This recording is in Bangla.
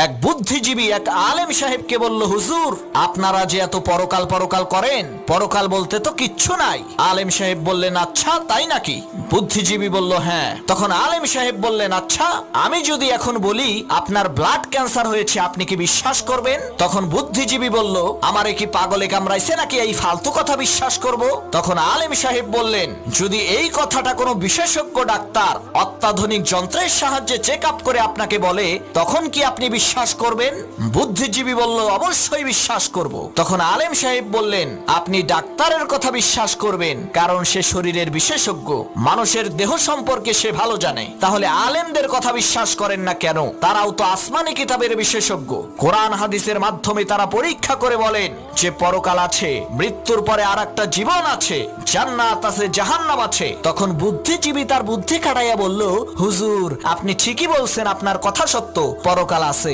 এক বুদ্ধিজীবী এক আলেম সাহেবকে বলল, হুজুর আপনারা যে এত পরকাল পরকাল করেন, পরকাল বলতে তো কিচ্ছু নাই। আলেম সাহেব বললেন, আচ্ছা তাই নাকি? বুদ্ধিজীবী বলল, হ্যাঁ। তখন আলেম সাহেব বললেন, আচ্ছা আমি যদি এখন বলি আপনার ব্লাড ক্যান্সার হয়েছে, আপনি কি বিশ্বাস করবেন? তখন বুদ্ধিজীবী বলল, আমারে কি পাগলে কামড়াইছে নাকি এই ফালতু কথা বিশ্বাস করব? তখন আলেম সাহেব বললেন, যদি এই কথাটা কোনো বিশেষজ্ঞ ডাক্তার অত্যাধুনিক যন্ত্রের সাহায্যে চেক আপ করে আপনাকে বলে, তখন কি আপনি বিশ্বাস করবেন? বুদ্ধিজীবী বলল, অবশ্যই বিশ্বাস করব। তখন আলেম সাহেব বললেন, আপনি ডাক্তারের কথা বিশ্বাস করবেন কারণ সে শরীরের বিশেষজ্ঞ, মানুষের দেহ সম্পর্কে সে ভালো জানে। তাহলে আলেমদের কথা বিশ্বাস করেন না কেন? তারাও তো আসমানি কিতাবের বিশেষজ্ঞ। কোরআন হাদিসের মাধ্যমে তারা পরীক্ষা করে বলেন যে পরকাল আছে, মৃত্যুর পরে আর একটা জীবন আছে, জান্নাত আছে, জাহান্নাম আছে। তখন বুদ্ধিজীবী তার বুদ্ধি খাটাইয়া বলল, হুজুর আপনি ঠিকই বলছেন, আপনার কথা সত্য, পরকাল আছে।